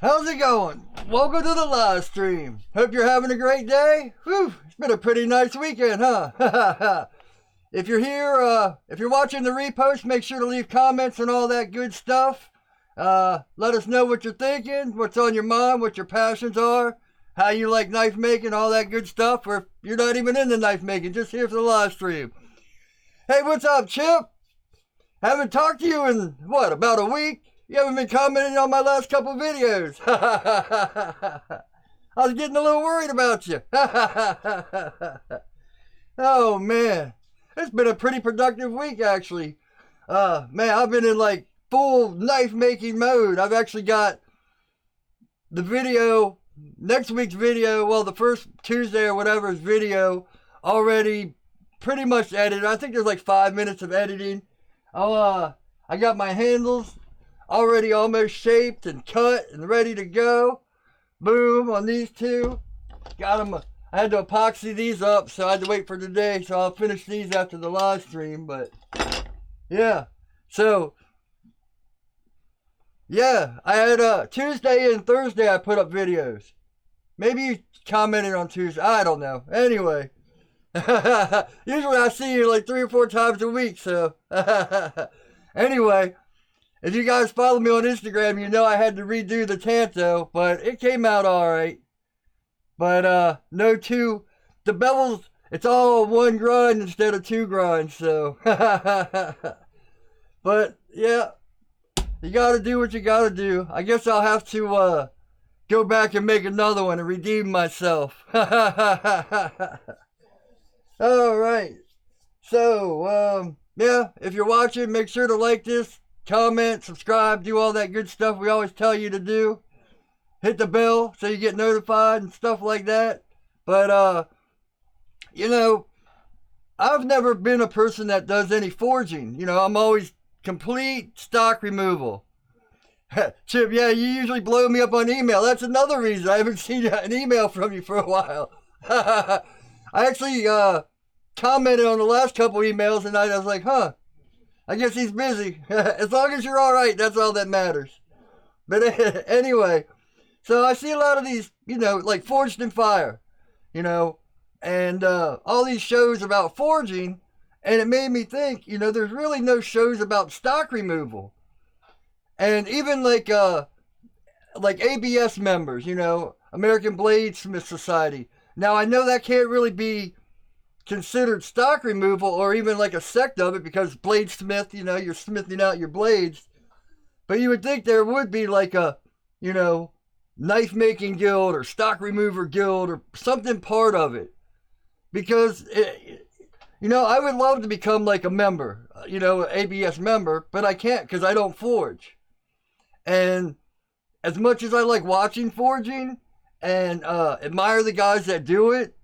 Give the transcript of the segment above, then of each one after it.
How's it going? Welcome to the live stream. Hope you're having a great day. Whew, it's been a pretty nice weekend, huh? If you're here, if you're watching the repost, make sure to leave comments and all that good stuff. Let us know what you're thinking, what's on your mind, what your passions are, how you like knife making, all that good stuff. Or if you're not even into knife making, just here for the live stream. Hey, what's up, Chip? Haven't talked to you in, what, about a week? You haven't been commenting on my last couple videos. I was getting a little worried about you. Oh, man. It's been a pretty productive week, actually. Man, I've been in, like, full knife-making mode. I've actually got the video, next week's video, well, the first Tuesday or whatever's video, already pretty much edited. I think there's, like, 5 minutes of editing. I got my handles already almost shaped and cut and ready to go. Boom, on these two. Got them. I had to epoxy these up, so I had to wait for today, so I'll finish these after the live stream. But yeah, so yeah, I had Tuesday and Thursday I put up videos. Maybe you commented on Tuesday, I don't know. Anyway, usually I see you like 3 or 4 times a week, so anyway, if you guys follow me on Instagram, you know I had to redo the Tanto, but it came out alright. But no two, the bevels, it's all one grind instead of 2 grinds, so but yeah, you gotta do what you gotta do. I guess I'll have to go back and make another one and redeem myself. Alright, so yeah, if you're watching, make sure to like this, comment, subscribe, do all that good stuff we always tell you to do. Hit the bell so you get notified and stuff like that. But you know, I've never been a person that does any forging. You know, I'm always complete stock removal. Chip, yeah, you usually blow me up on email. That's another reason I haven't seen an email from you for a while. I actually commented on the last couple emails and I was like, huh, I guess he's busy. As long as you're alright, that's all that matters. But anyway, so I see a lot of these, you know, like Forged in Fire, you know, and all these shows about forging, and it made me think, you know, there's really no shows about stock removal. And even like ABS members, you know, American Bladesmith Society. Now I know that can't really be considered stock removal or even like a sect of it because bladesmith, you know, you're smithing out your blades. But you would think there would be like a, you know, knife making guild or stock remover guild or something part of it. Because, you know, I would love to become like a member, you know, ABS member, but I can't because I don't forge. And as much as I like watching forging and admire the guys that do it,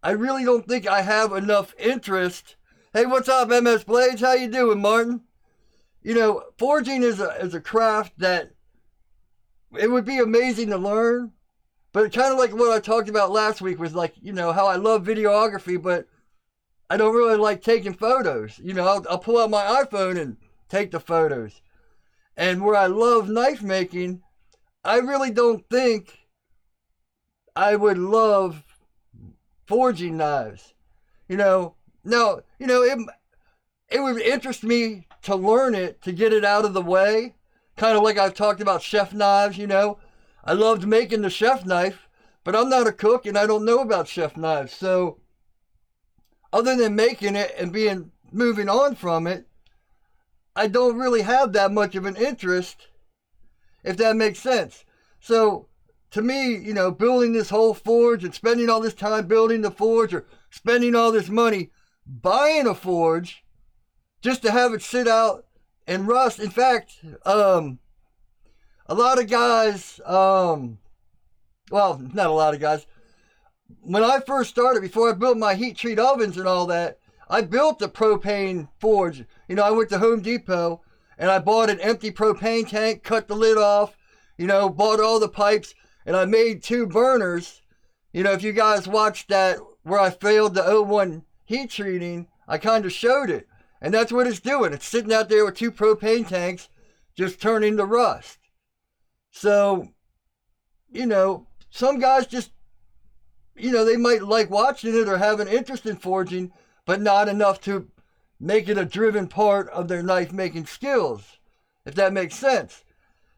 I really don't think I have enough interest. Hey, what's up, MS Blades? How you doing, Martin? You know, forging is a craft that it would be amazing to learn, but kind of like what I talked about last week was like, you know, how I love videography, but I don't really like taking photos. You know, I'll pull out my iPhone and take the photos. And where I love knife making, I really don't think I would love forging knives. You know, now, you know, it would interest me to learn it, to get it out of the way. Kind of like I've talked about chef knives, you know. I loved making the chef knife, but I'm not a cook and I don't know about chef knives. So, other than making it and moving on from it, I don't really have that much of an interest, if that makes sense. So, to me, you know, building this whole forge and spending all this time building the forge or spending all this money buying a forge just to have it sit out and rust. In fact, a lot of guys, well, not a lot of guys. When I first started, before I built my heat treat ovens and all that, I built a propane forge. You know, I went to Home Depot and I bought an empty propane tank, cut the lid off, you know, bought all the pipes, and I made 2 burners. You know, if you guys watched that where I failed the O1 heat treating, I kind of showed it. And that's what it's doing. It's sitting out there with 2 propane tanks, just turning to rust. So, some guys just, they might like watching it or have an interest in forging, but not enough to make it a driven part of their knife making skills, if that makes sense.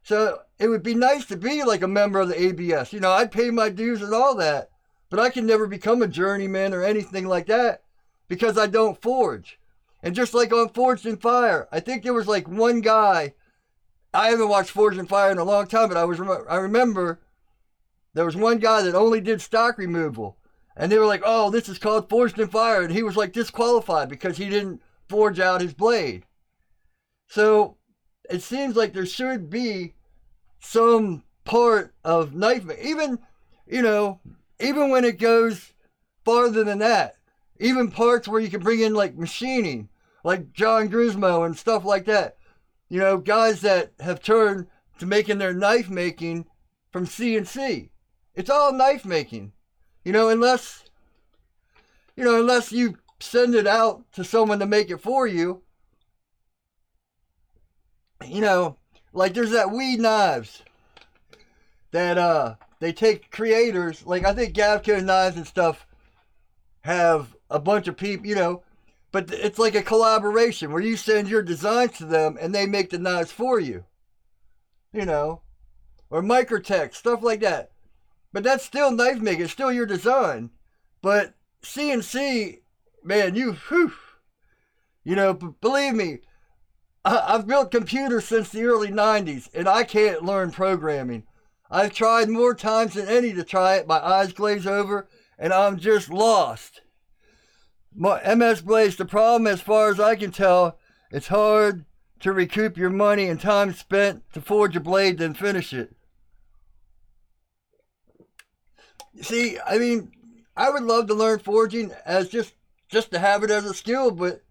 So it would be nice to be like a member of the ABS. I'd pay my dues and all that, but I can never become a journeyman or anything like that because I don't forge. And just like on Forged in Fire, I think there was like one guy. I haven't watched Forged in Fire in a long time, but I remember there was one guy that only did stock removal. And they were like, oh, this is called Forged in Fire. And he was like disqualified because he didn't forge out his blade. So it seems like there should be some part of knife, even when it goes farther than that, even parts where you can bring in like machining, like John Grismo and stuff like that. Guys that have turned to making their knife making from CNC. It's all knife making, unless you send it out to someone to make it for you. Like there's that Weed Knives that they take creators, like I think Gavco Knives and stuff have a bunch of people, but it's like a collaboration where you send your designs to them and they make the knives for you, or Microtech, stuff like that. But that's still knife making, it's still your design. But CNC, man, believe me, I've built computers since the early 90s and I can't learn programming. I've tried more times than any to try it. My eyes glaze over and I'm just lost. MS Blades, the problem as far as I can tell, it's hard to recoup your money and time spent to forge a blade then finish it. See, I mean, I would love to learn forging as just to have it as a skill, but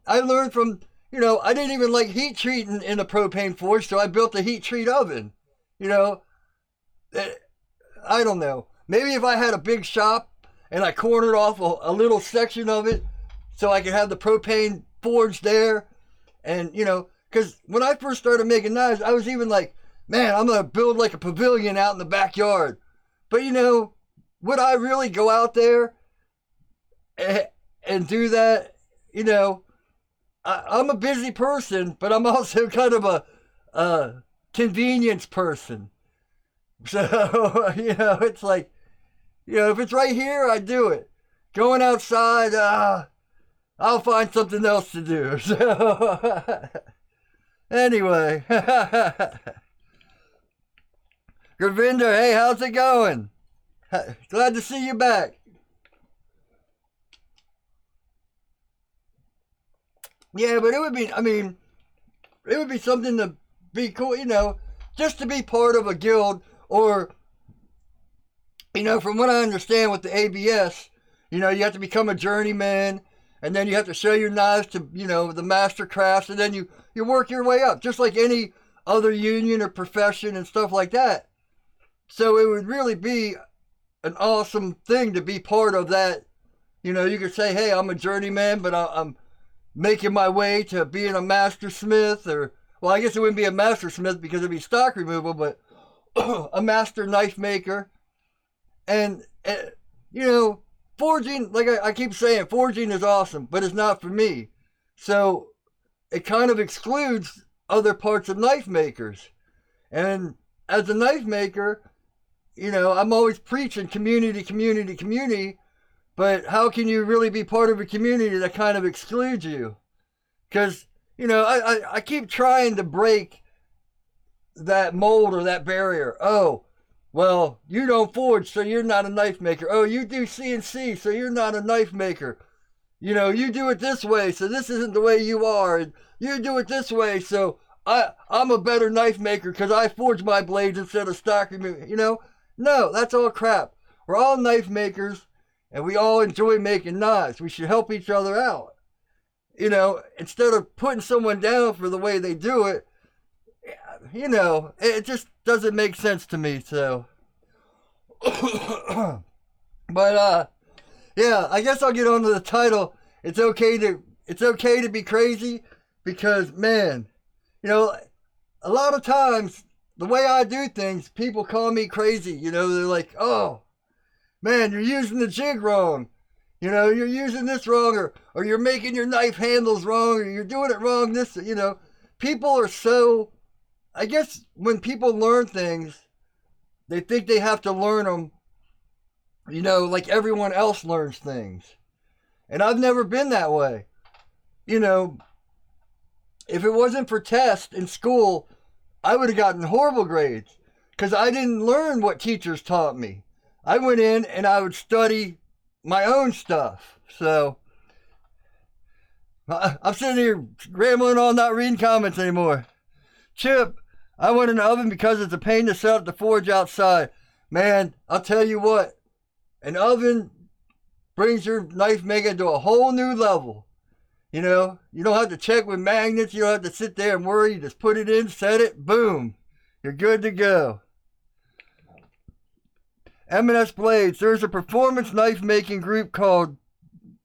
I learned from, I didn't even like heat treating in a propane forge, so I built a heat treat oven. I don't know. Maybe if I had a big shop and I cornered off a little section of it so I could have the propane forge there. And, because when I first started making knives, I was even like, man, I'm going to build like a pavilion out in the backyard. But, would I really go out there and do that? I'm a busy person, but I'm also kind of a convenience person. So, it's like, if it's right here, I do it. Going outside, I'll find something else to do. So, anyway. Gravinder, hey, how's it going? Glad to see you back. Yeah, but it would be something to be cool, just to be part of a guild or, from what I understand with the ABS, you have to become a journeyman and then you have to show your knives to, the master crafts and then you work your way up just like any other union or profession and stuff like that. So it would really be an awesome thing to be part of that. You could say, hey, I'm a journeyman, but I'm making my way to being a master smith, or, well, I guess it wouldn't be a master smith because it'd be stock removal, but a master knife maker. And, forging, like I keep saying, forging is awesome, but it's not for me. So it kind of excludes other parts of knife makers. And as a knife maker, I'm always preaching community, but how can you really be part of a community that kind of excludes you? Because, I keep trying to break that mold or that barrier. Oh, well, you don't forge, so you're not a knife maker. Oh, you do CNC, so you're not a knife maker. You do it this way, so this isn't the way you are. And you do it this way, so I'm a better knife maker because I forge my blades instead of stock removal. No, that's all crap. We're all knife makers, and we all enjoy making knives. We should help each other out. Instead of putting someone down for the way they do it, it just doesn't make sense to me, so. But, yeah, I guess I'll get on to the title. It's okay to be crazy because, man, a lot of times the way I do things, people call me crazy. You know, they're like, oh, man, you're using the jig wrong. You know, you're using this wrong, or you're making your knife handles wrong, or you're doing it wrong. This, you know, people are so, I guess when people learn things, they think they have to learn them, you know, like everyone else learns things. And I've never been that way. You know, if it wasn't for tests in school, I would have gotten horrible grades because I didn't learn what teachers taught me. I went in and I would study my own stuff. So I'm sitting here rambling on, not reading comments anymore. Chip, I want an oven because it's a pain to set up the forge outside. Man, I'll tell you what, an oven brings your knife making to a whole new level. You know, you don't have to check with magnets. You don't have to sit there and worry. You just put it in, set it, boom. You're good to go. M&S Blades. There's a performance knife making group called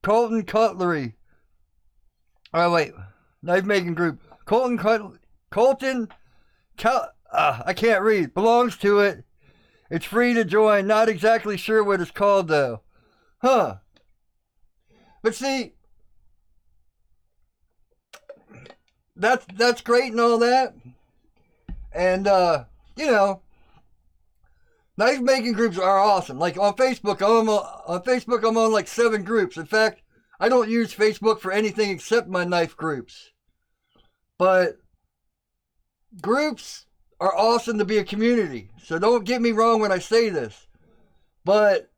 Colton Cutlery. Oh, wait. Knife making group. I can't read. Belongs to it. It's free to join. Not exactly sure what it's called, though. Huh. But see, that's great and all that. And, you know, knife making groups are awesome. Like on Facebook, I'm on like 7 groups. In fact, I don't use Facebook for anything except my knife groups. But groups are awesome to be a community. So don't get me wrong when I say this. But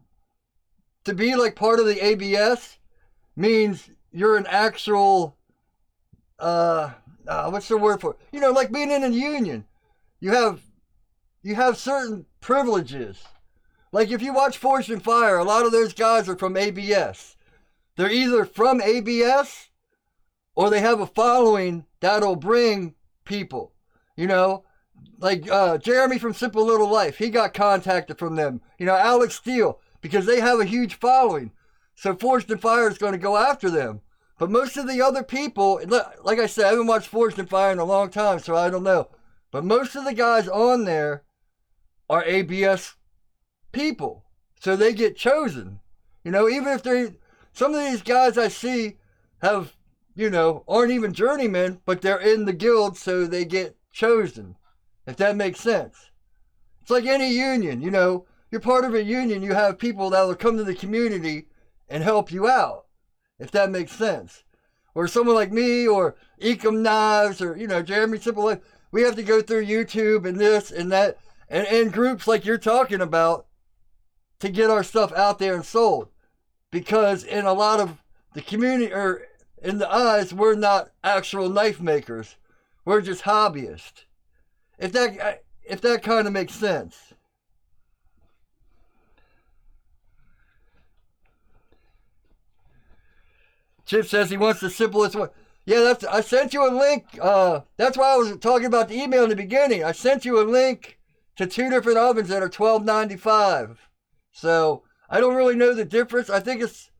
to be like part of the ABS means you're an actual, what's the word for it? You know, like being in a union. You have certain privileges. Like if you watch Forged in Fire, a lot of those guys are from ABS. They're either from ABS or they have a following that'll bring people. You know, like Jeremy from Simple Little Life, he got contacted from them. You know, Alex Steele, because they have a huge following. So Forged in Fire is going to go after them. But most of the other people, like I said, I haven't watched Forged in Fire in a long time, so I don't know. But most of the guys on there are ABS people. So they get chosen. You know, even if some of these guys I see have, you know, aren't even journeymen, but they're in the guild, so they get chosen. If that makes sense. It's like any union, you know. You're part of a union, you have people that will come to the community and help you out. If that makes sense. Or someone like me, or Ecom Knives, or, you know, Jeremy Simple Life. We have to go through YouTube and this and that, and groups like you're talking about to get our stuff out there and sold. Because in a lot of the community, or in the eyes, we're not actual knife makers. We're just hobbyists. If that kind of makes sense. Chip says he wants the simplest one. Yeah, I sent you a link. That's why I was talking about the email in the beginning. I sent you a link to 2 different ovens that are $12.95. So I don't really know the difference. I think it's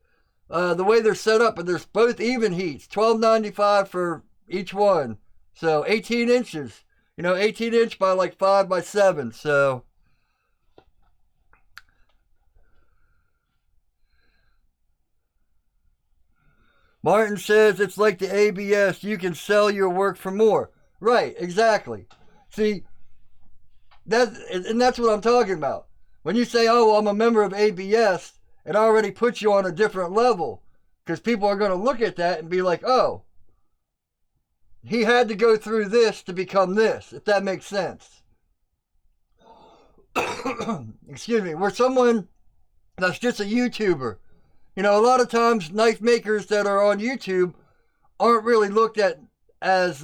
the way they're set up, but there's both even heats. $12.95 for each one. So 18 inches. You know, 18 inch by like 5 by 7. So Martin says it's like the ABS. You can sell your work for more. Right, exactly. See, that's what I'm talking about. When you say, oh, well, I'm a member of ABS, it already puts you on a different level. Because people are going to look at that and be like, oh, he had to go through this to become this, if that makes sense. Excuse me. We're someone that's just a YouTuber. You know, a lot of times knife makers that are on YouTube aren't really looked at as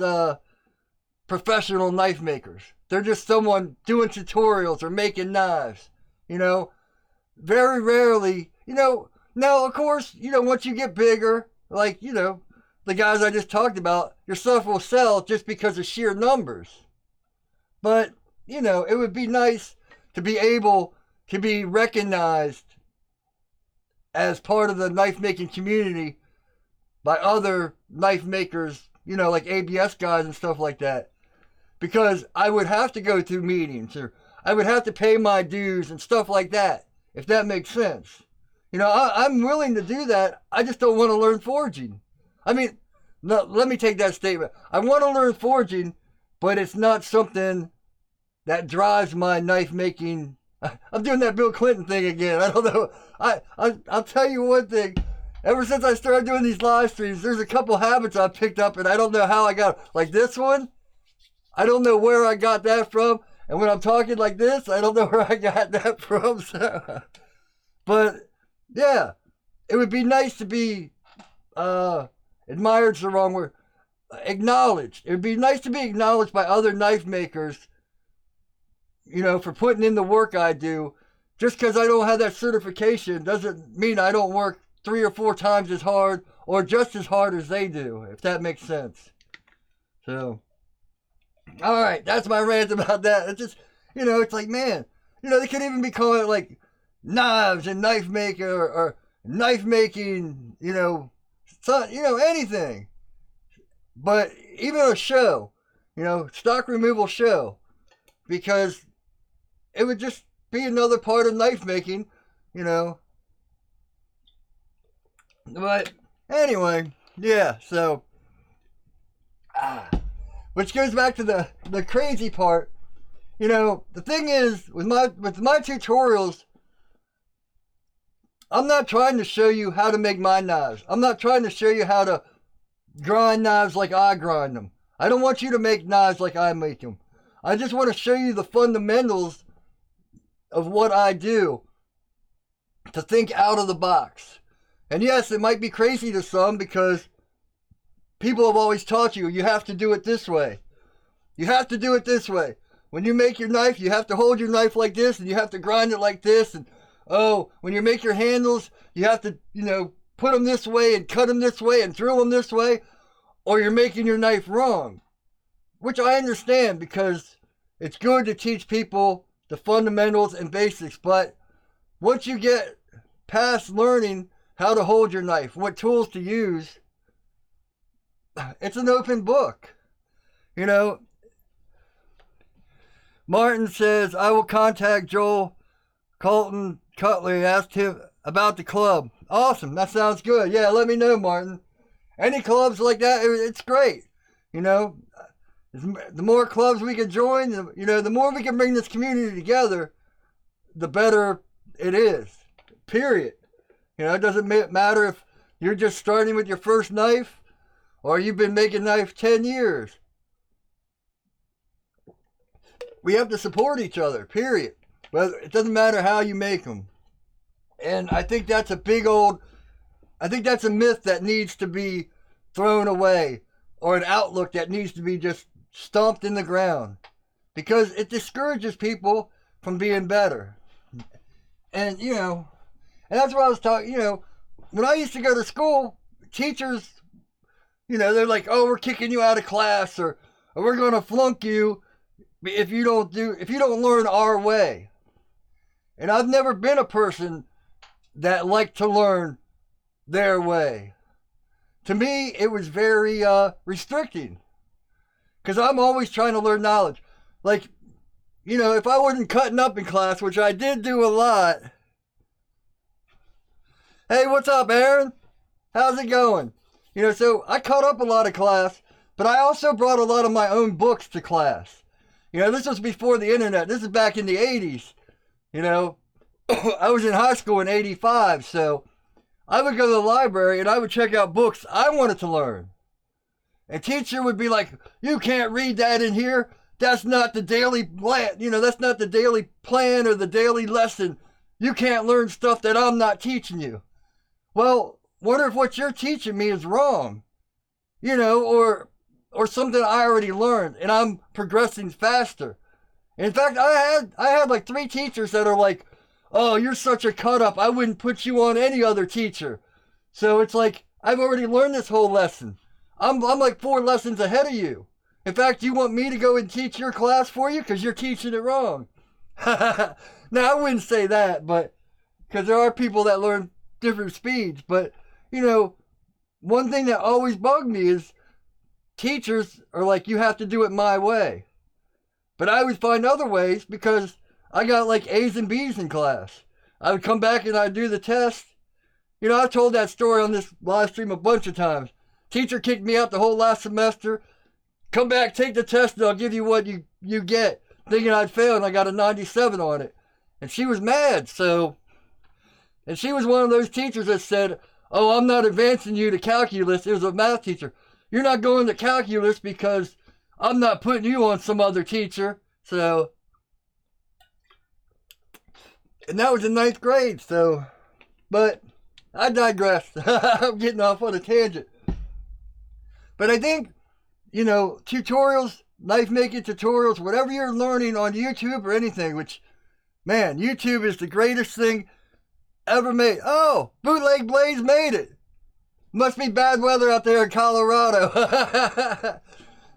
professional knife makers. They're just someone doing tutorials or making knives. You know, very rarely, you know, now of course, you know, once you get bigger, like, you know, the guys I just talked about, your stuff will sell just because of sheer numbers. But, you know, it would be nice to be able to be recognized as part of the knife making community by other knife makers, you know, like ABS guys and stuff like that. because I would have to go through meetings, or I would have to pay my dues and stuff like that, if that makes sense. I'm willing to do that. I just don't want to learn forging. I mean, no, let me take that statement. I want to learn forging, but it's not something that drives my knife making. I'm doing that Bill Clinton thing again. I don't know. I'll tell you one thing. Ever since I started doing these live streams, there's a couple habits I've picked up, and I don't know how I got. Like this one, I don't know where I got that from. And when I'm talking like this, I don't know where I got that from. So. But yeah, it would be nice to be admired's the wrong word. Acknowledged. It would be nice to be acknowledged by other knife makers, for putting in the work I do. Just because I don't have that certification doesn't mean I don't work 3 or 4 times as hard or just as hard as they do, if that makes sense. So, all right, that's my rant about that. It's just, it's like, man, they could even be calling it like knives and knife maker or knife making, anything. But even a show, stock removal show, because it would just be another part of knife making, But anyway, yeah, so, which goes back to the crazy part. The thing is, with my tutorials, I'm not trying to show you how to make my knives. I'm not trying to show you how to grind knives like I grind them. I don't want you to make knives like I make them. I just want to show you the fundamentals of what I do, to think out of the box. And yes, it might be crazy to some because people have always taught you have to do it this way. You have to do it this way. When you make your knife, you have to hold your knife like this, and you have to grind it like this. And when you make your handles, you have to, put them this way and cut them this way and drill them this way, or you're making your knife wrong. Which I understand, because it's good to teach people the fundamentals and basics. But once you get past learning how to hold your knife, what tools to use, it's an open book. Martin says, I will contact Joel Colton Cutler, asked him about the club. Awesome, that sounds good. Yeah, let me know, Martin. Any clubs like that, it's great. The more clubs we can join, the more we can bring this community together, the better it is. Period. It doesn't matter if you're just starting with your first knife or you've been making knife 10 years. We have to support each other, period. But it doesn't matter how you make them. And I think that's a myth that needs to be thrown away, or an outlook that needs to be just stomped in the ground, because it discourages people from being better. And, and that's what I was talking, when I used to go to school, teachers, they're like, oh, we're kicking you out of class, or we're going to flunk you if you don't learn our way. And I've never been a person that liked to learn their way. To me, it was very restricting, because I'm always trying to learn knowledge. Like, if I wasn't cutting up in class, which I did do a lot. Hey, what's up, Aaron? How's it going? So I cut up a lot of class, but I also brought a lot of my own books to class. This was before the internet. This is back in the 80s. I was in high school in 85, so I would go to the library and I would check out books I wanted to learn. And teacher would be like, you can't read that in here. That's not the daily plan. That's not the daily plan or the daily lesson. You can't learn stuff that I'm not teaching you. Well, wonder if what you're teaching me is wrong. Or something I already learned and I'm progressing faster. In fact, I had like 3 teachers that are like, oh, you're such a cut up, I wouldn't put you on any other teacher. So it's like, I've already learned this whole lesson. I'm like 4 lessons ahead of you. In fact, you want me to go and teach your class for you because you're teaching it wrong. Now, I wouldn't say that, but because there are people that learn different speeds. But, one thing that always bugged me is teachers are like, you have to do it my way. But I would find other ways because I got like A's and B's in class. I would come back and I'd do the test. You know, I've told that story on this live stream a bunch of times. Teacher kicked me out the whole last semester. Come back, take the test, and I'll give you what you get. Thinking I'd fail, and I got a 97 on it. And she was mad, so... And she was one of those teachers that said, oh, I'm not advancing you to calculus. It was a math teacher. You're not going to calculus because I'm not putting you on some other teacher. So... And that was in 9th grade, so... But I digress. I'm getting off on a tangent. But I think, you know, tutorials, knife making tutorials, whatever you're learning on YouTube or anything, which, man, YouTube is the greatest thing ever made. Oh, Bootleg Blades made it. Must be bad weather out there in Colorado.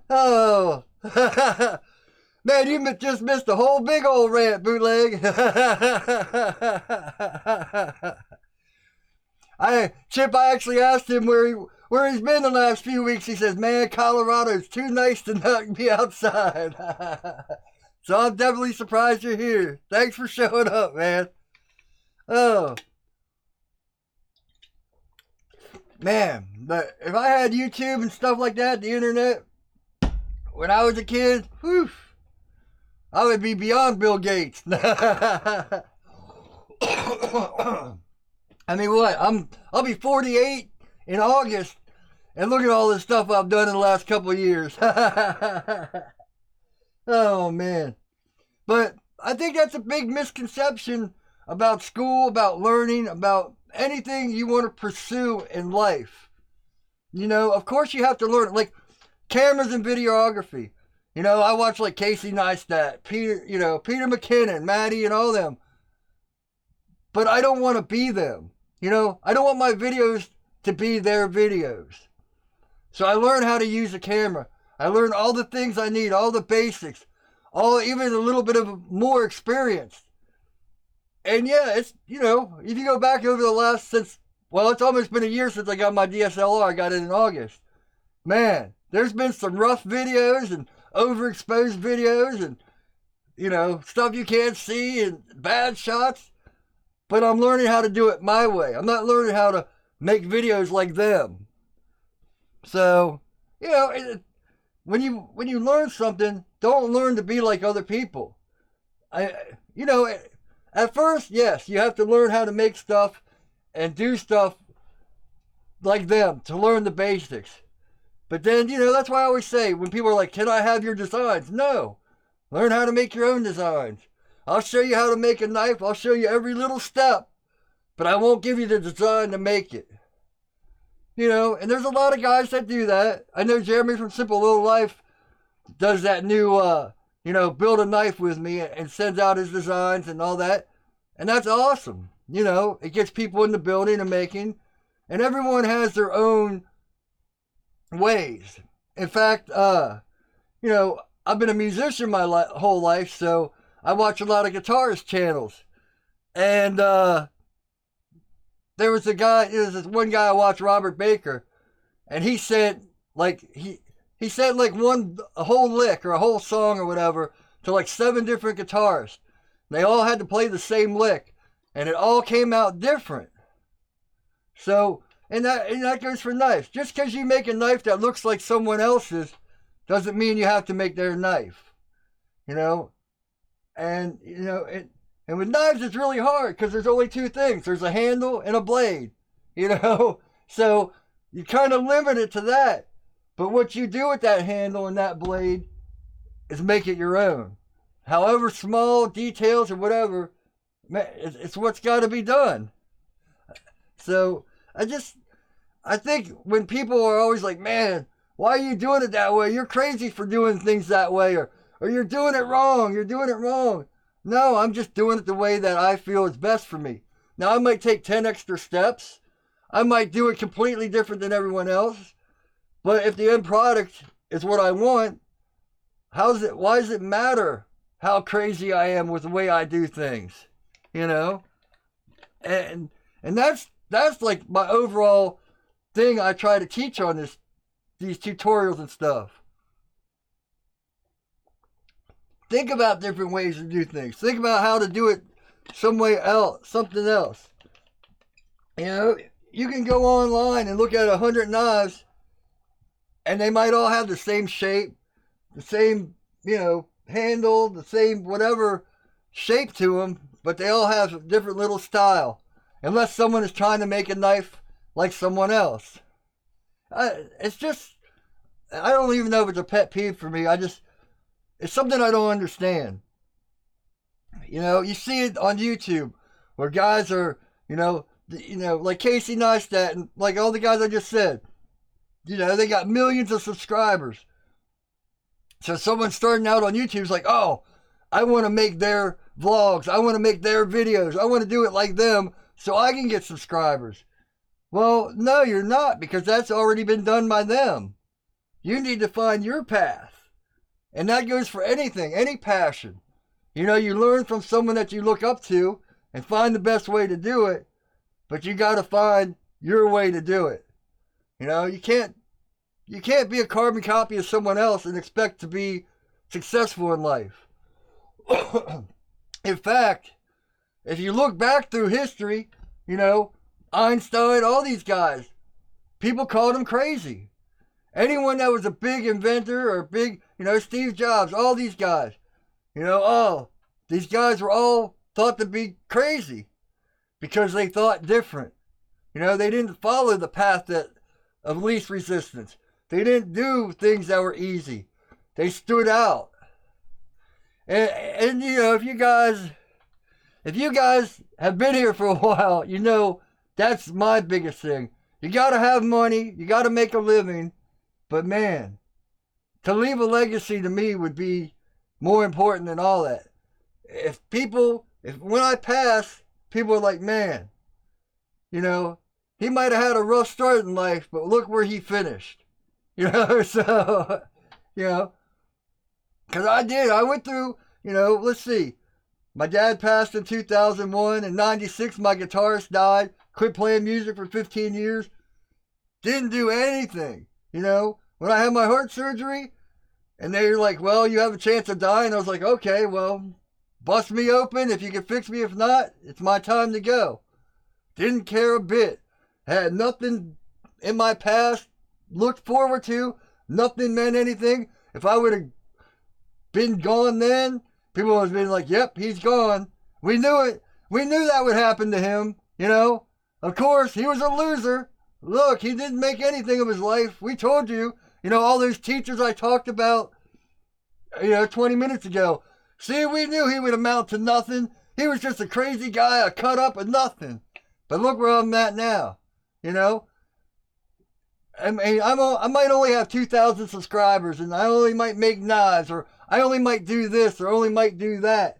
Oh. Man, you just missed a whole big old rant, Bootleg. Chip, I actually asked him where he's been the last few weeks. He says, man, Colorado's too nice to not be outside. So I'm definitely surprised you're here. Thanks for showing up, man. Oh. Man, but if I had YouTube and stuff like that, the internet, when I was a kid, whew, I would be beyond Bill Gates. I mean, what? I'll be 48 in August, and look at all this stuff I've done in the last couple of years. Oh, man. But I think that's a big misconception about school, about learning, about anything you want to pursue in life. You know, of course you have to learn, like cameras and videography. You know, I watch like Casey Neistat, Peter McKinnon, Maddie, and all them. But I don't want to be them. You know, I don't want my videos to be their videos. So I learned how to use a camera. I learned all the things I need, all the basics, even a little bit of more experience. And yeah, it's, you know, if you go back over the it's almost been a year since I got my DSLR. I got it in August. Man, there's been some rough videos and overexposed videos and, you know, stuff you can't see and bad shots. But I'm learning how to do it my way. I'm not learning how to make videos like them. So, you know, when you learn something, don't learn to be like other people. At first, yes, you have to learn how to make stuff and do stuff like them to learn the basics. But then, you know, that's why I always say when people are like, can I have your designs? No. Learn how to make your own designs. I'll show you how to make a knife. I'll show you every little step. But I won't give you the design to make it. You know, and there's a lot of guys that do that. I know Jeremy from Simple Little Life does that new, build a knife with me and sends out his designs and all that. And that's awesome. You know, it gets people in the building and making. And everyone has their own ways. In fact, I've been a musician my whole life, so I watch a lot of guitarist channels. And there was this one guy I watched, Robert Baker, and he said he said a whole lick or a whole song or whatever to like 7 different guitarists. They all had to play the same lick, and it all came out different. So, and that goes for knives. Just because you make a knife that looks like someone else's doesn't mean you have to make their knife. You know, and and with knives it's really hard because there's only 2 things. There's a handle and a blade. You know, so you kind of limit it to that. But what you do with that handle and that blade is make it your own. However small details or whatever, it's what's got to be done. So I think when people are always like, man, why are you doing it that way? You're crazy for doing things that way, or you're doing it wrong. You're doing it wrong. No, I'm just doing it the way that I feel is best for me. Now, I might take 10 extra steps. I might do it completely different than everyone else. But if the end product is what I want, why does it matter how crazy I am with the way I do things? You know? And that's like my overall thing I try to teach on these tutorials and stuff. Think about different ways to do things. Think about how to do it some way else, something else. You know, you can go online and look at 100 knives, and they might all have the same shape, the same, handle, the same whatever shape to them, but they all have a different little style. Unless someone is trying to make a knife like someone else. It's just, I don't even know if it's a pet peeve for me. It's something I don't understand. You see it on YouTube where guys are, like Casey Neistat and like all the guys I just said. They got millions of subscribers. So someone starting out on YouTube is like, oh, I want to make their vlogs. I want to make their videos. I want to do it like them so I can get subscribers. Well, no, you're not, because that's already been done by them. You need to find your path. And that goes for anything, any passion. You learn from someone that you look up to and find the best way to do it, but you got to find your way to do it. You can't be a carbon copy of someone else and expect to be successful in life. In fact, if you look back through history, Einstein, all these guys, people called them crazy. Anyone that was a big inventor or big, Steve Jobs, all these guys, these guys were all thought to be crazy because they thought different. They didn't follow the path of least resistance. They didn't do things that were easy. They stood out. And if you guys have been here for a while, that's my biggest thing. You got to have money. You got to make a living. But man, to leave a legacy to me would be more important than all that. If when I pass, people are like, man, he might have had a rough start in life, but look where he finished. So, because I went through, let's see. My dad passed in 2001. In 96, my guitarist died. Quit playing music for 15 years. Didn't do anything. When I had my heart surgery, and they were like, well, you have a chance of dying. I was like, okay, well, bust me open. If you can fix me, if not, it's my time to go. Didn't care a bit. Had nothing in my past looked forward to. Nothing meant anything. If I would have been gone then, people would have been like, yep, he's gone. We knew it. We knew that would happen to him, Of course, he was a loser. Look, he didn't make anything of his life. We told you. All those teachers I talked about, 20 minutes ago. See, we knew he would amount to nothing. He was just a crazy guy, a cut up of nothing. But look where I'm at now, I mean, I might only have 2,000 subscribers, and I only might make knives, or I only might do this, or only might do that.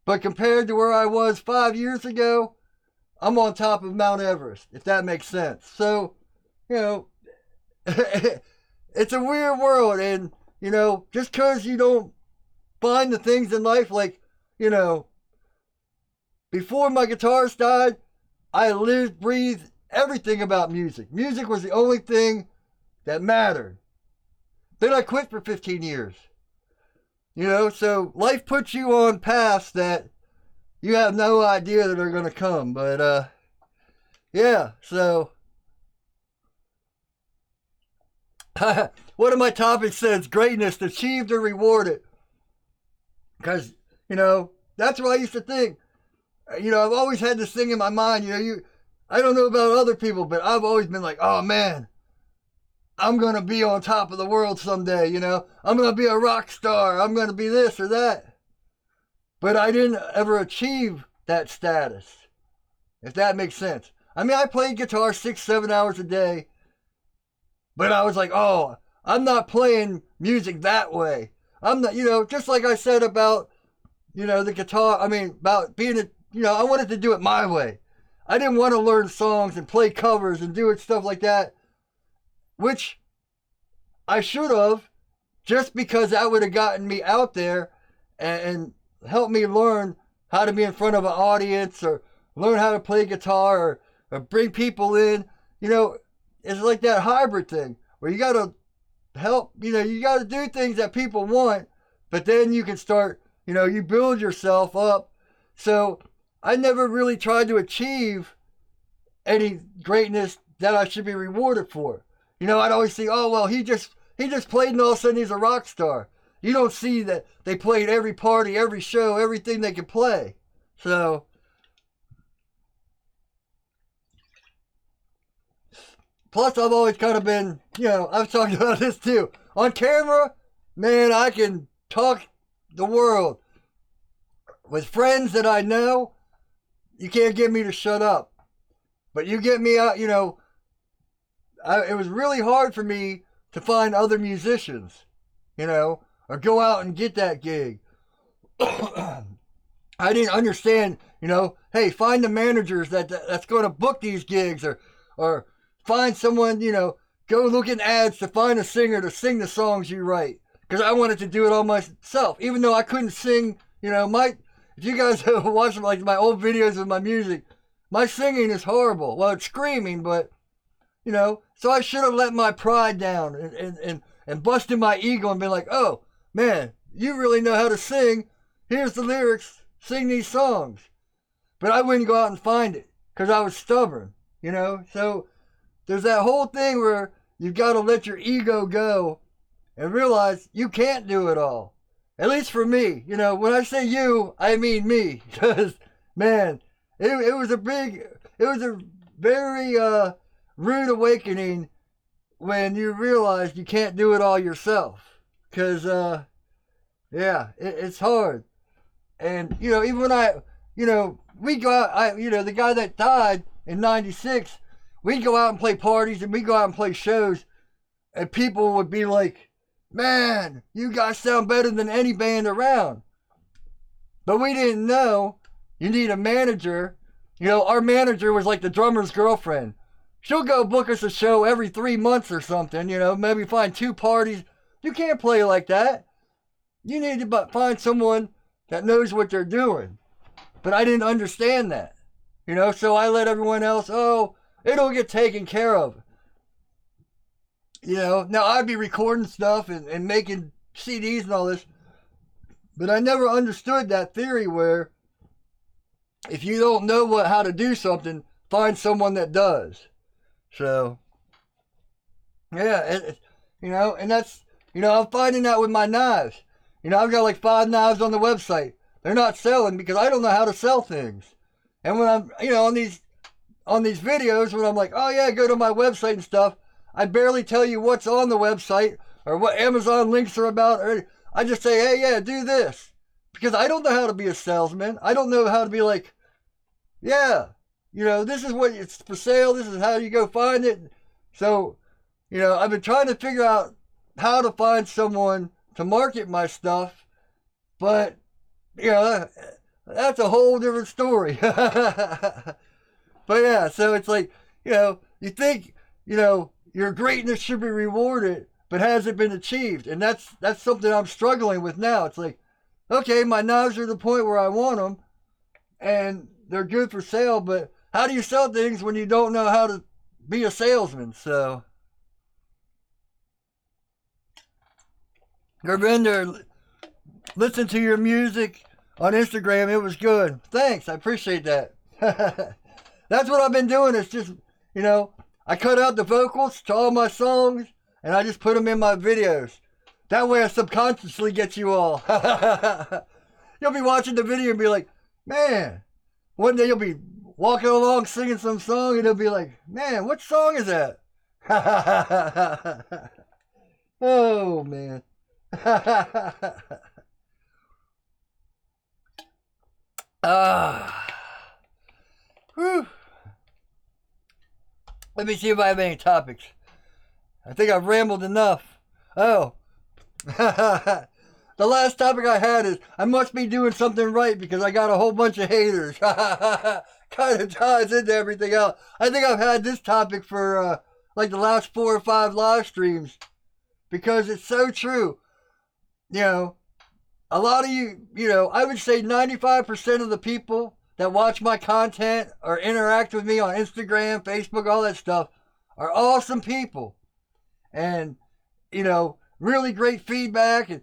But compared to where I was 5 years ago, I'm on top of Mount Everest, if that makes sense. So, it's a weird world, and, just because you don't find the things in life, like, before my guitarist died, I lived, breathed everything about music. Music was the only thing that mattered. Then I quit for 15 years. So life puts you on paths that you have no idea that are going to come. But, yeah, so one of my topics says greatness achieved or rewarded. Because, that's what I used to think. I've always had this thing in my mind, I don't know about other people, but I've always been like, oh man, I'm going to be on top of the world someday, I'm going to be a rock star. I'm going to be this or that. But I didn't ever achieve that status, if that makes sense. I mean, I played guitar 6-7 hours a day, but I was like, oh, I'm not playing music that way. I'm not, just like I said about, the guitar, about being I wanted to do it my way. I didn't want to learn songs and play covers and do it stuff like that, which I should have, just because that would have gotten me out there and helped me learn how to be in front of an audience, or learn how to play guitar, or bring people in. It's like that hybrid thing where you got to help, you got to do things that people want, but then you can start, you build yourself up. So I never really tried to achieve any greatness that I should be rewarded for. I'd always see, oh, well, he just played and all of a sudden he's a rock star. You don't see that they played every party, every show, everything they could play. So, plus I've always kind of been, I've talked about this too. On camera, man, I can talk the world. With friends that I know, you can't get me to shut up. But you get me out, it was really hard for me to find other musicians, or go out and get that gig. I didn't understand, hey, find the managers that's going to book these gigs, or find someone, go look in ads to find a singer to sing the songs you write. Because I wanted to do it all myself, even though I couldn't sing, if you guys have watched like my old videos of my music, my singing is horrible. Well, it's screaming, but, so I should have let my pride down and busted my ego and been like, oh, man, you really know how to sing. Here's the lyrics. Sing these songs. But I wouldn't go out and find it because I was stubborn, So there's that whole thing where you've got to let your ego go and realize you can't do it all. At least for me. When I say you, I mean me. Because, man, it was a very rude awakening when you realize you can't do it all yourself. Because, it's hard. And, even when we go out, the guy that died in 96, we'd go out and play parties and we'd go out and play shows. And people would be like, man, you guys sound better than any band around. But we didn't know you need a manager. Our manager was like the drummer's girlfriend. She'll go book us a show every 3 months or something, maybe find 2 parties. You can't play like that. You need to find someone that knows what they're doing. But I didn't understand that, so I let everyone else, oh, it'll get taken care of. Now I'd be recording stuff and making CDs and all this, but I never understood that theory where if you don't know how to do something, find someone that does. So, yeah, and that's, I'm finding that with my knives. I've got like 5 knives on the website. They're not selling because I don't know how to sell things. And when I'm, on these videos, when I'm like, oh yeah, go to my website and stuff, I barely tell you what's on the website or what Amazon links are about. Or I just say, hey, yeah, do this. Because I don't know how to be a salesman. I don't know how to be like, yeah, this is what it's for sale. This is how you go find it. So, I've been trying to figure out how to find someone to market my stuff. But, that's a whole different story. But yeah, so it's like, you think, your greatness should be rewarded, but has it been achieved? And that's something I'm struggling with now. It's like, okay, my knives are the point where I want them, and they're good for sale, but how do you sell things when you don't know how to be a salesman? So, Gurvinder, listen to your music on Instagram. It was good. Thanks. I appreciate that. That's what I've been doing. It's just, I cut out the vocals to all my songs, and I just put them in my videos. That way I subconsciously get you all. You'll be watching the video and be like, man, one day you'll be walking along singing some song, and they'll be like, man, what song is that? Oh, man. Whew. Let me see if I have any topics. I think I've rambled enough. Oh. The last topic I had is I must be doing something right because I got a whole bunch of haters. Kind of ties into everything else. I think I've had this topic for like the last 4 or 5 live streams because it's so true. A lot of you, I would say 95% of the people that watch my content or interact with me on Instagram, Facebook, all that stuff are awesome people. And, really great feedback. And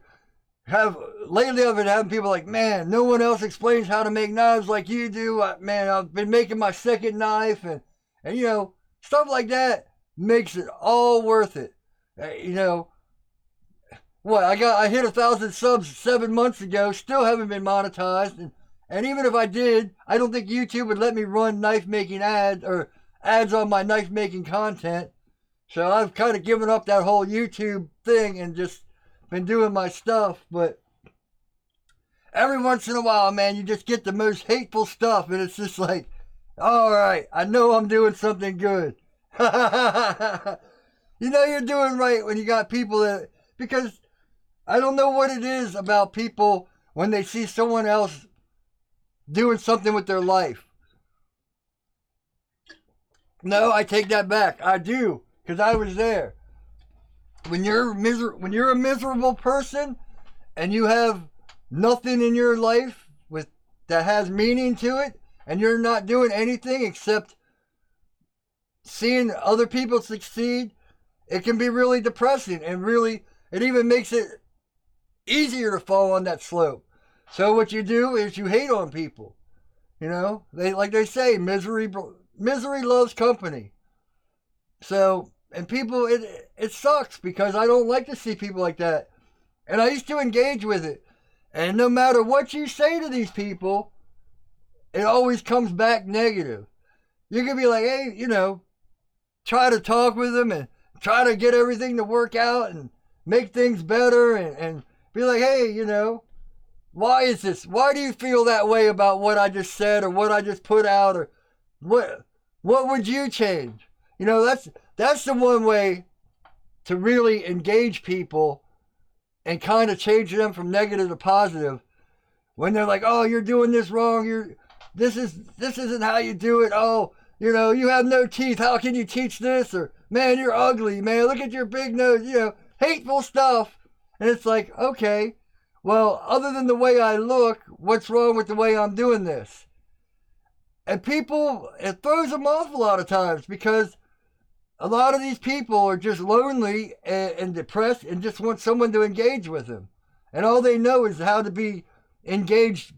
lately I've been having people like, man, no one else explains how to make knives like you do. Man, I've been making my second knife, and stuff like that makes it all worth it. You know what? I hit 1,000 subs 7 months ago. Still haven't been monetized, and even if I did, I don't think YouTube would let me run knife making ads or ads on my knife making content. So I've kind of given up that whole YouTube thing and just been doing my stuff. But every once in a while, man, you just get the most hateful stuff, and it's just like, all right, I know I'm doing something good. You know you're doing right when you got people that, because I don't know what it is about people when they see someone else doing something with their life. No, I take that back. I do, because I was there. When you're a miserable person and you have nothing in your life that has meaning to it, and you're not doing anything except seeing other people succeed, it can be really depressing, and really it even makes it easier to fall on that slope. So what you do is you hate on people. They say, misery loves company. So, and people, it sucks because I don't like to see people like that. And I used to engage with it. And no matter what you say to these people, it always comes back negative. You can be like, hey, try to talk with them and try to get everything to work out and make things better and be like, hey, why is this? Why do you feel that way about what I just said or what I just put out, or what would you change? That's the one way to really engage people and kind of change them from negative to positive. When they're like, oh, you're doing this wrong. This isn't how you do it. Oh, you have no teeth. How can you teach this? Or, man, you're ugly, man. Look at your big nose. Hateful stuff. And it's like, okay, well, other than the way I look, what's wrong with the way I'm doing this? And people, it throws them off a lot of times because a lot of these people are just lonely and depressed and just want someone to engage with them. And all they know is how to be engaged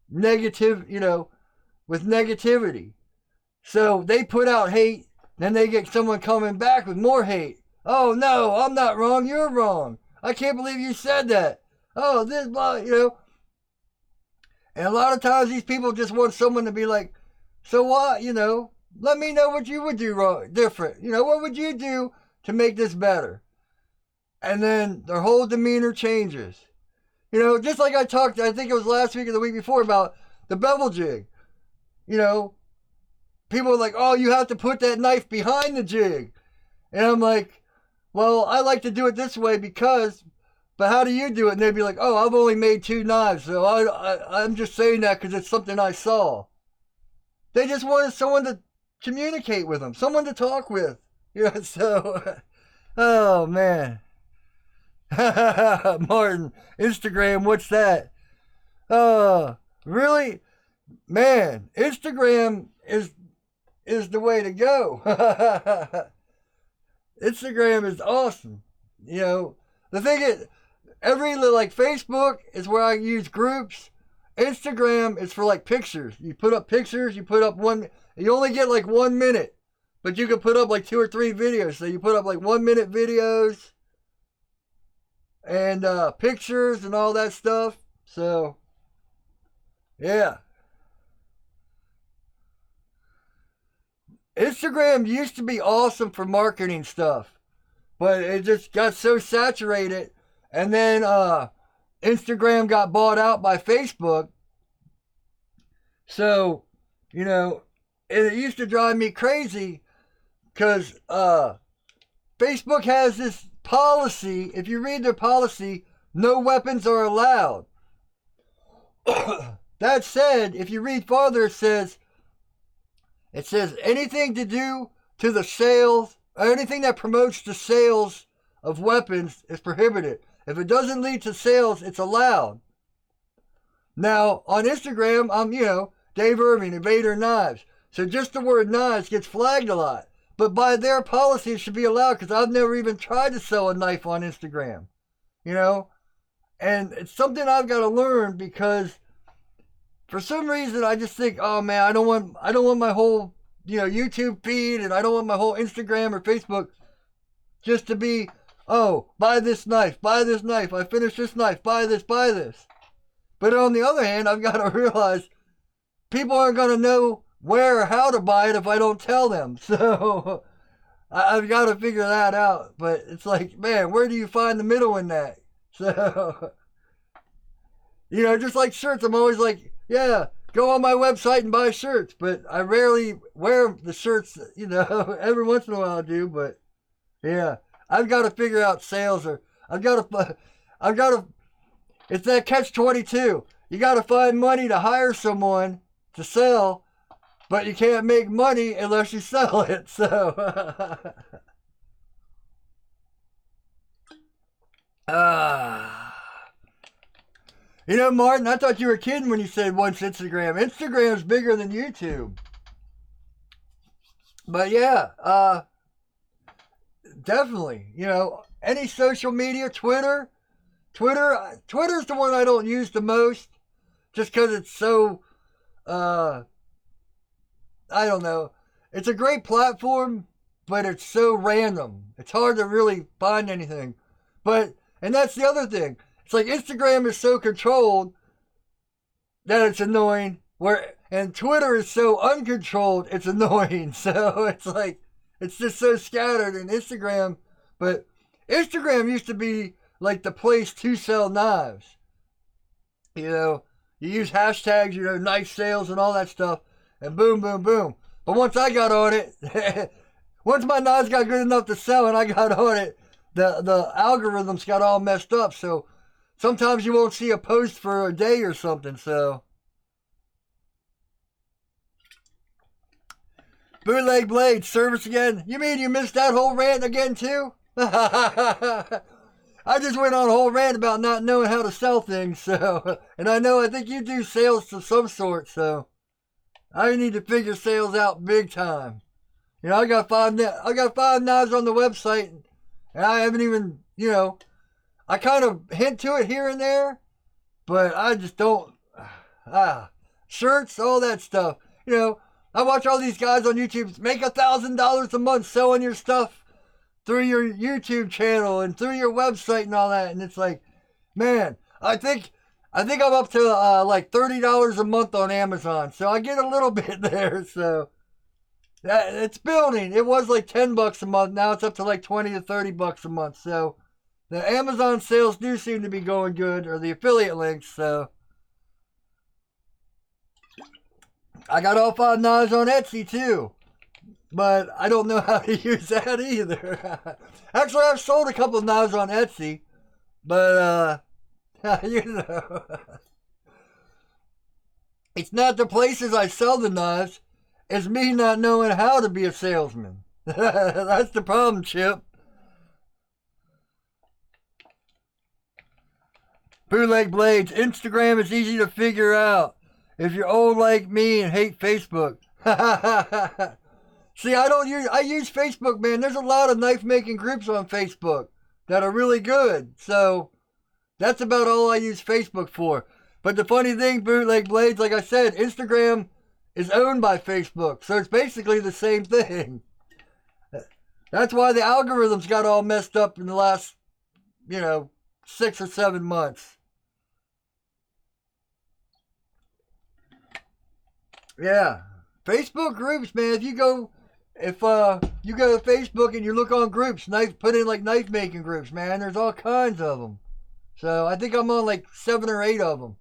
with negativity. So they put out hate, then they get someone coming back with more hate. Oh, no, I'm not wrong, you're wrong. I can't believe you said that. Oh, this, blah, And a lot of times these people just want someone to be like, so what, let me know what you would do wrong, different. What would you do to make this better? And then their whole demeanor changes. Just like I talked, I think it was last week or the week before, about the bevel jig. People are like, oh, you have to put that knife behind the jig. And I'm like, well, I like to do it this way but how do you do it? And they'd be like, oh, I've only made 2 knives, so I'm just saying that because it's something I saw. They just wanted someone to communicate with them, someone to talk with. So, oh, man. Martin, Instagram, what's that? Really? Man, Instagram is the way to go. Instagram is awesome. The thing is, Facebook is where I use groups. Instagram is for pictures. You put up pictures, you only get 1 minute, but you can put up 2 or 3 videos. So you put up 1 minute videos and pictures and all that stuff. So, yeah. Instagram used to be awesome for marketing stuff, but it just got so saturated. And then Instagram got bought out by Facebook. So, it used to drive me crazy because Facebook has this policy. If you read their policy, no weapons are allowed. That said, if you read farther, it says anything to do to the sales, or anything that promotes the sales of weapons is prohibited. If it doesn't lead to sales, it's allowed. Now, on Instagram, I'm, Dave Erving, Invader Knives. So just the word knives gets flagged a lot. But by their policy, it should be allowed, because I've never even tried to sell a knife on Instagram. And it's something I've got to learn because for some reason I just think, oh man, I don't want my whole, YouTube feed, and I don't want my whole Instagram or Facebook just to be, oh, buy this knife, I finished this knife, buy this, buy this. But on the other hand, I've got to realize people aren't going to know where or how to buy it if I don't tell them. So I've got to figure that out. But it's like, man, where do you find the middle in that? So, just like shirts, I'm always like, yeah, go on my website and buy shirts. But I rarely wear the shirts, every once in a while I do. But yeah, I've got to figure out sales, or I've got to, it's that catch-22. You got to find money to hire someone to sell, but you can't make money unless you sell it. So, Martin, I thought you were kidding when you said once Instagram. Instagram's bigger than YouTube. But yeah, definitely. Any social media, Twitter's the one I don't use the most, just because it's so, I don't know. It's a great platform, but it's so random. It's hard to really find anything. And that's the other thing. It's like Instagram is so controlled that it's annoying, and Twitter is so uncontrolled, it's annoying. So it's like, it's just so scattered in Instagram. But Instagram used to be like the place to sell knives. You use hashtags, knife sales and all that stuff, and boom, boom, boom. But once I got on it, once my knives got good enough to sell and I got on it, the algorithms got all messed up. So sometimes you won't see a post for a day or something. So Bootleg Blade, service again. You mean you missed that whole rant again too? I just went on a whole rant about not knowing how to sell things, so, and I think you do sales of some sort, so I need to figure sales out big time. I got five knives on the website, and I haven't even, I kind of hint to it here and there, but I just don't, shirts, all that stuff. I watch all these guys on YouTube make $1,000 a month selling your stuff through your YouTube channel and through your website and all that, and it's like, man, I think I'm up to like $30 a month on Amazon, so I get a little bit there. So it's building. It was like $10 a month. Now it's up to like $20 to $30 a month. So the Amazon sales do seem to be going good, or the affiliate links. So I got all 5 knives on Etsy too, but I don't know how to use that either. Actually, I've sold a couple of knives on Etsy, but it's not the places I sell the knives. It's me not knowing how to be a salesman. That's the problem, Chip. Bootleg Blades. Instagram is easy to figure out if you're old like me and hate Facebook. See, I use Facebook, man. There's a lot of knife making groups on Facebook that are really good. So that's about all I use Facebook for. But the funny thing, Bootleg Blades, like I said, Instagram is owned by Facebook. So it's basically the same thing. That's why the algorithms got all messed up in the last, 6 or 7 months. Yeah. Facebook groups, man. If you go to Facebook and you look on groups, put in like knife making groups, man, there's all kinds of them. So I think I'm on like 7 or 8 of them.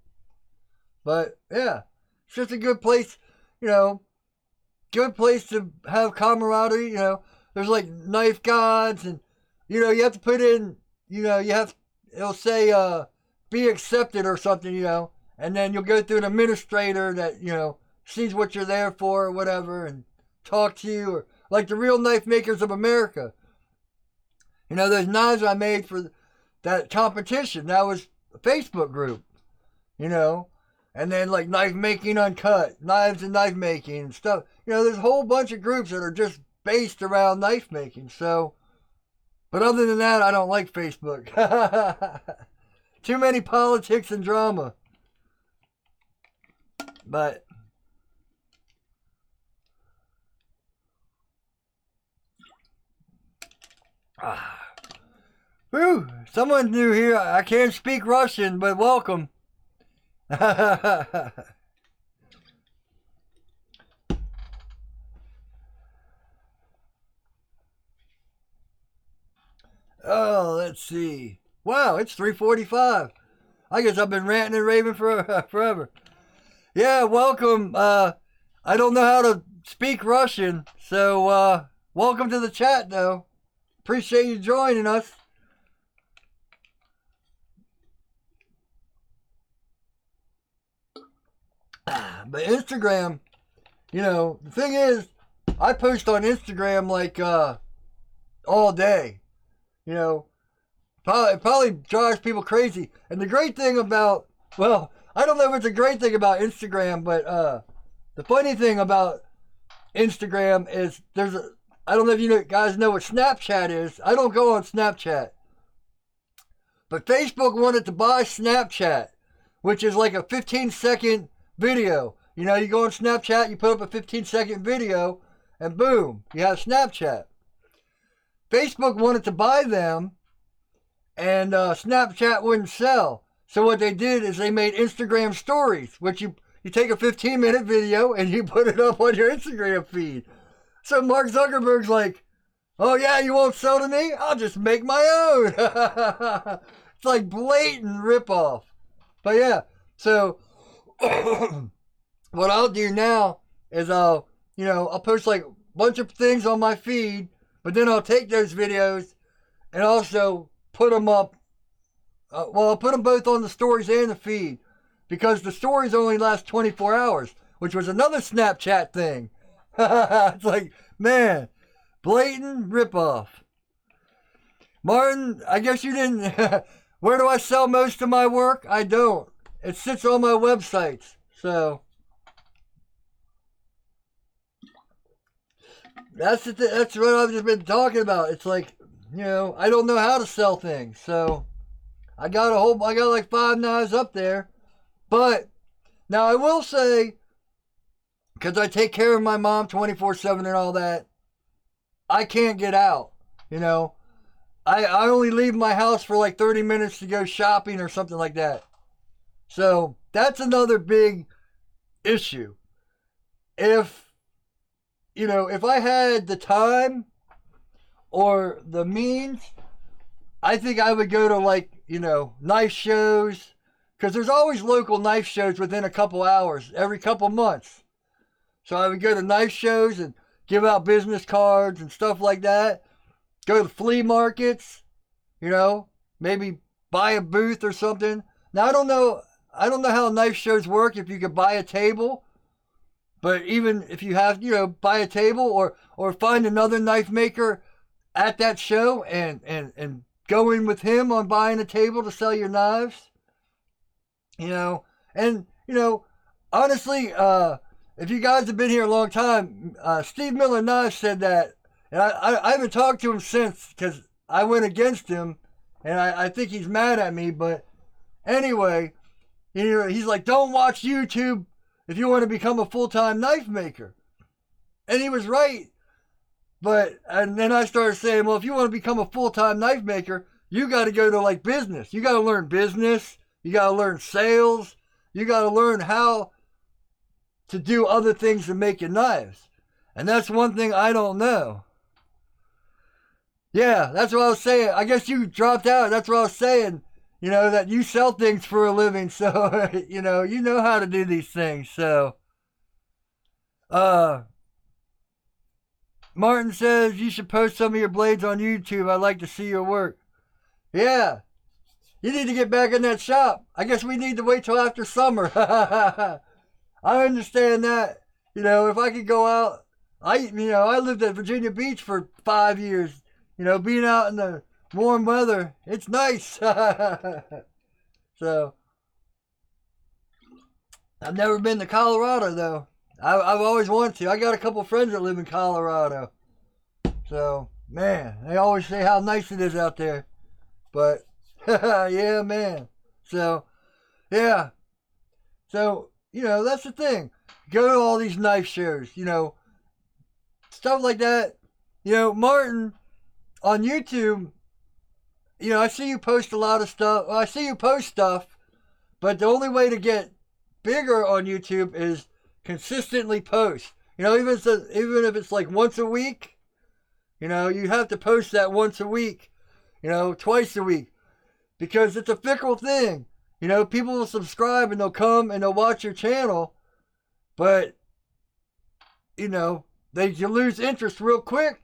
But yeah, it's just a good place, good place to have camaraderie. There's like knife gods, and you have to put in, it'll say be accepted or something, and then you'll go through an administrator that sees what you're there for or whatever, and talk to you, or like the Real Knife Makers of America. Those knives I made for that competition, that was a Facebook group, and then like Knife Making Uncut, Knives and Knife Making and stuff. There's a whole bunch of groups that are just based around knife making. So, but other than that, I don't like Facebook. Too many politics and drama. But whew, someone new here. I can't speak Russian, but welcome. Oh, let's see. Wow, it's 3:45. I guess I've been ranting and raving for forever. Yeah, welcome. I don't know how to speak Russian, so welcome to the chat, though. Appreciate you joining us. But Instagram, the thing is, I post on Instagram like all day. Probably drives people crazy. And the great thing about, well, I don't know if it's a great thing about Instagram, but the funny thing about Instagram is I don't know if you guys know what Snapchat is. I don't go on Snapchat. But Facebook wanted to buy Snapchat, which is like a 15-second video. You go on Snapchat, you put up a 15-second video, and boom, you have Snapchat. Facebook wanted to buy them, and Snapchat wouldn't sell. So what they did is they made Instagram stories, which you take a 15-minute video and you put it up on your Instagram feed. So Mark Zuckerberg's like, oh yeah, you won't sell to me? I'll just make my own. It's like blatant ripoff. But yeah, so what I'll do now is I'll post like a bunch of things on my feed, but then I'll take those videos and also put them up. I'll put them both on the stories and the feed, because the stories only last 24 hours, which was another Snapchat thing. It's like, man, blatant ripoff. Martin, I guess you didn't. Where do I sell most of my work? I don't. It sits on my websites. So that's what I've just been talking about. It's like, I don't know how to sell things. So I got like 5 knives up there. But now I will say, because I take care of my mom 24/7 and all that, I can't get out. I only leave my house for like 30 minutes to go shopping or something like that. So that's another big issue. If I had the time or the means, I think I would go to like, knife shows, because there's always local knife shows within a couple hours, every couple months. So I would go to knife shows and give out business cards and stuff like that. Go to flea markets, maybe buy a booth or something. Now I don't know how knife shows work, if you could buy a table. But even if you have, buy a table or find another knife maker at that show and go in with him on buying a table to sell your knives. Honestly, if you guys have been here a long time, Steve Miller Knives said that, and I haven't talked to him since, because I went against him, and I think he's mad at me. But anyway, he's like, don't watch YouTube if you want to become a full-time knife maker. And he was right. And then I started saying, well, if you want to become a full-time knife maker, you got to go to like business. You got to learn business. You got to learn sales. You got to learn how to do other things than making knives. And that's one thing I don't know. Yeah, that's what I was saying. I guess you dropped out. That's what I was saying. That you sell things for a living. So, you know how to do these things. So, Martin says you should post some of your blades on YouTube. I'd like to see your work. Yeah. You need to get back in that shop. I guess we need to wait till after summer. I understand that. If I could go out, I lived at Virginia Beach for 5 years. Being out in the warm weather, it's nice. So, I've never been to Colorado though. I've always wanted to. I got a couple friends that live in Colorado. So, man, they always say how nice it is out there. But, yeah, man. So, yeah. So, that's the thing. Go to all these knife shows, stuff like that. Martin, on YouTube, I see you post a lot of stuff. Well, I see you post stuff, but the only way to get bigger on YouTube is consistently post. Even if it's like once a week, you have to post that once a week, twice a week, because it's a fickle thing. People will subscribe and they'll come and they'll watch your channel, but they lose interest real quick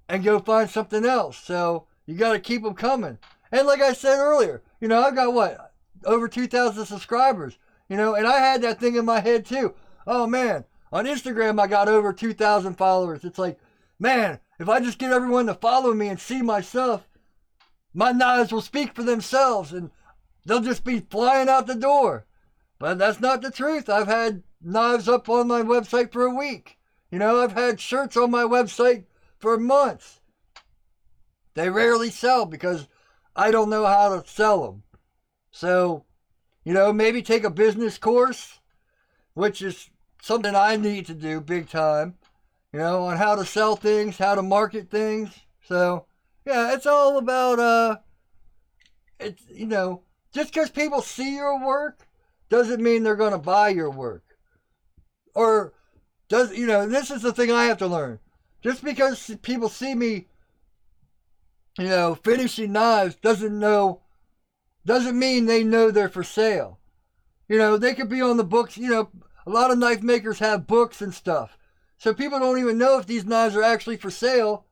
and go find something else. So you got to keep them coming. And like I said earlier, I've got over 2,000 subscribers, and I had that thing in my head too. Oh man, on Instagram I got over 2,000 followers. It's like, man, if I just get everyone to follow me and see my stuff, my knives will speak for themselves and they'll just be flying out the door. But that's not the truth. I've had knives up on my website for a week. I've had shirts on my website for months. They rarely sell because I don't know how to sell them. So, maybe take a business course, which is something I need to do big time, on how to sell things, how to market things. So, yeah, it's all about, just because people see your work doesn't mean they're going to buy your work. Or, this is the thing I have to learn. Just because people see me, finishing knives doesn't mean they know they're for sale. They could be on the books. A lot of knife makers have books and stuff. So people don't even know if these knives are actually for sale.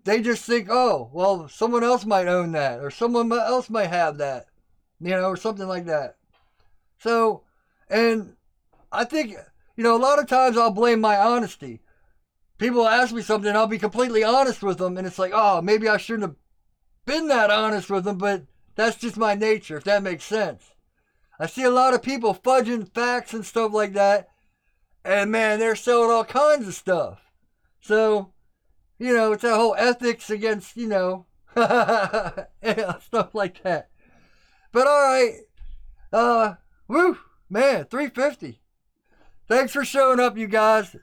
They just think, oh, well, someone else might own that, or someone else might have that, or something like that. So, and I think, a lot of times I'll blame my honesty. People ask me something, I'll be completely honest with them, and it's like, oh, maybe I shouldn't have been that honest with them, but that's just my nature, if that makes sense. I see a lot of people fudging facts and stuff like that, and man, they're selling all kinds of stuff. So, it's that whole ethics against, stuff like that. But alright, woo, man, 350. Thanks for showing up, you guys.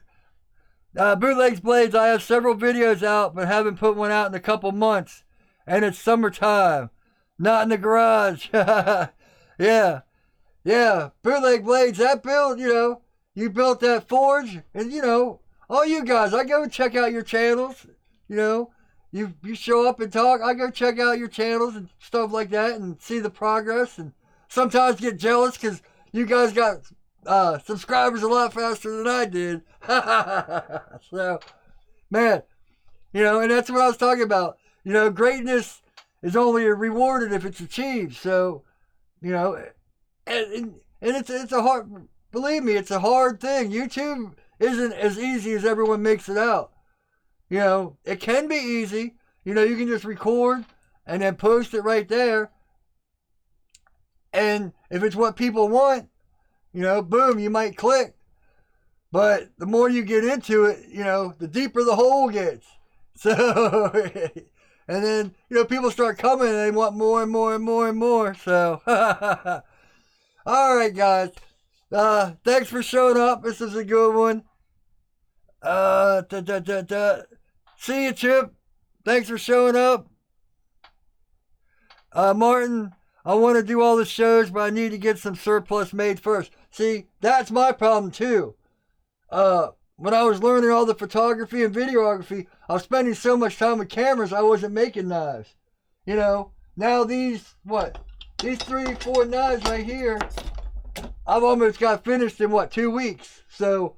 Bootlegs Blades, I have several videos out, but haven't put one out in a couple months. And it's summertime. Not in the garage. Yeah. Bootleg Blades, that build, you built that forge. And, all you guys, I go check out your channels. You show up and talk. I go check out your channels and stuff like that and see the progress. And sometimes get jealous because you guys got subscribers a lot faster than I did. So, man, and that's what I was talking about. Greatness is only rewarded if it's achieved. So, and it's a hard, believe me, it's a hard thing. YouTube isn't as easy as everyone makes it out. It can be easy. You can just record and then post it right there. And if it's what people want, boom, you might click. But the more you get into it, the deeper the hole gets. So, and then, people start coming and they want more and more and more and more. So, all right, guys. Thanks for showing up. This is a good one. See you, Chip. Thanks for showing up. Martin, I want to do all the shows, but I need to get some surplus made first. See, that's my problem too. When I was learning all the photography and videography, I was spending so much time with cameras, I wasn't making knives. Now these 3-4 knives right here, I've almost got finished in 2 weeks. So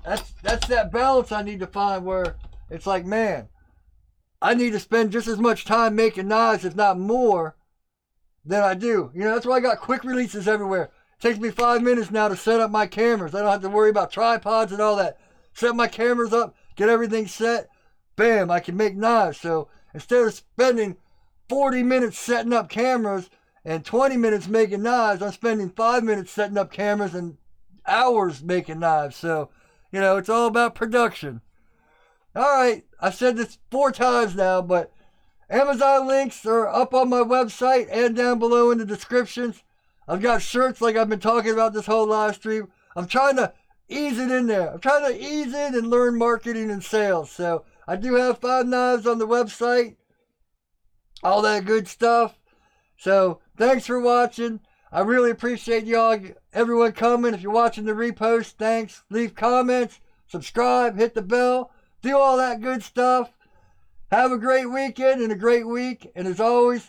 that's that balance I need to find where it's like, man, I need to spend just as much time making knives, if not more, than I do. That's why I got quick releases everywhere. It takes me 5 minutes now to set up my cameras. I don't have to worry about tripods and all that. Set my cameras up, get everything set, bam, I can make knives. So instead of spending 40 minutes setting up cameras and 20 minutes making knives, I'm spending 5 minutes setting up cameras and hours making knives. So, it's all about production. All right, I've said this 4 times now, but Amazon links are up on my website and down below in the descriptions. I've got shirts like I've been talking about this whole live stream. I'm trying to ease it in there. I'm trying to ease in and learn marketing and sales. So I do have 5 knives on the website. All that good stuff. So thanks for watching. I really appreciate y'all, everyone coming. If you're watching the repost, thanks. Leave comments, subscribe, hit the bell, do all that good stuff. Have a great weekend and a great week. And as always,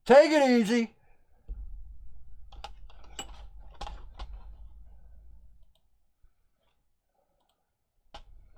take it easy.